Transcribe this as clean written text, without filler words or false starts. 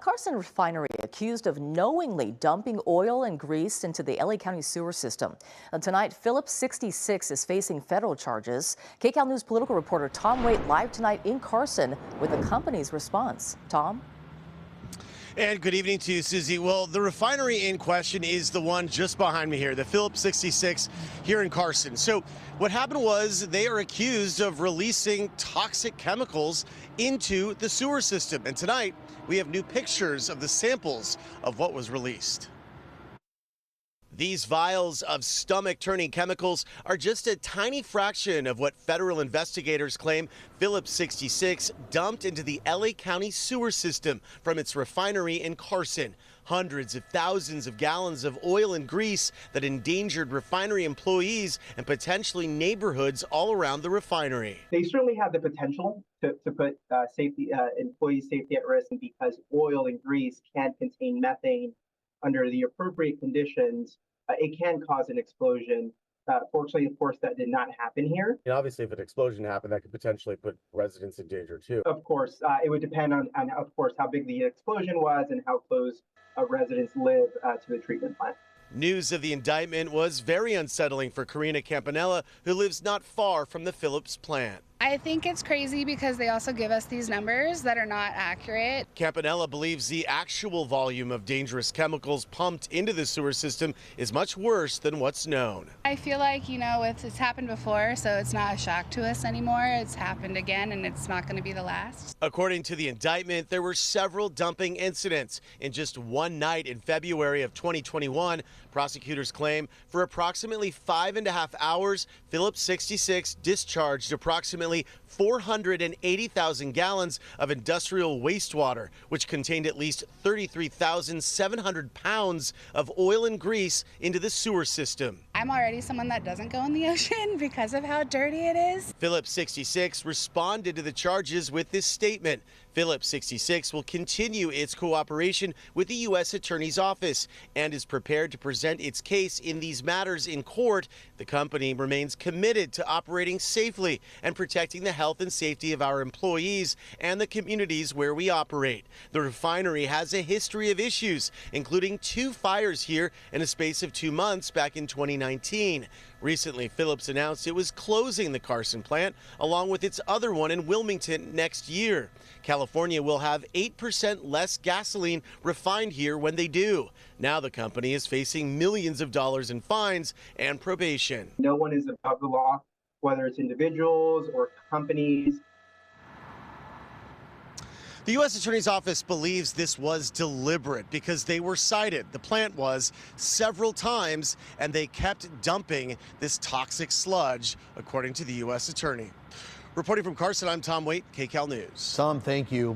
Carson refinery accused of knowingly dumping oil and grease into the LA County sewer system. Tonight, Phillips 66 is facing federal charges. KCAL News political reporter Tom Waite live tonight in Carson with the company's response. Tom? And good evening to you, Susie. Well, the refinery in question is the one just behind me here, the Phillips 66 here in Carson. So what happened was they are accused of releasing toxic chemicals into the sewer system. And tonight we have new pictures of the samples of what was released. These vials of stomach-turning chemicals are just a tiny fraction of what federal investigators claim Phillips 66 dumped into the LA County sewer system from its refinery in Carson. Hundreds of thousands of gallons of oil and grease that endangered refinery employees and potentially neighborhoods all around the refinery. They certainly have the potential to put employee safety at risk, and because oil and grease can contain methane under the appropriate conditions, it can cause an explosion. Fortunately, of course, that did not happen here. And obviously, if an explosion happened, that could potentially put residents in danger too. Of course, it would depend on of course, how big the explosion was and how close residents live to the treatment plant. News of the indictment was very unsettling for Karina Campanella, who lives not far from the Phillips plant. I think it's crazy because they also give us these numbers that are not accurate. Campanella believes the actual volume of dangerous chemicals pumped into the sewer system is much worse than what's known. I feel like, it's happened before, so it's not a shock to us anymore. It's happened again, and it's not going to be the last. According to the indictment, there were several dumping incidents. In just one night in February of 2021, prosecutors claim for approximately 5.5 hours, Phillips 66 discharged approximately 480,000 gallons of industrial wastewater, which contained at least 33,700 pounds of oil and grease into the sewer system. I'm already someone that doesn't go in the ocean because of how dirty it is. Phillips 66 responded to the charges with this statement. Phillips 66 will continue its cooperation with the U.S. Attorney's Office and is prepared to present its case in these matters in court. The company remains committed to operating safely and protecting the health and safety of our employees and the communities where we operate. The refinery has a history of issues, including 2 fires here in a space of 2 months back in 2019. Recently, Phillips announced it was closing the Carson plant, along with its other one in Wilmington next year. California will have 8% less gasoline refined here when they do. Now the company is facing millions of dollars in fines and probation. No one is above the law, whether it's individuals or companies. The U.S. Attorney's Office believes this was deliberate because they were cited, the plant was, several times, and they kept dumping this toxic sludge, according to the U.S. Attorney. Reporting from Carson, I'm Tom Waite, KCAL News. Tom, thank you.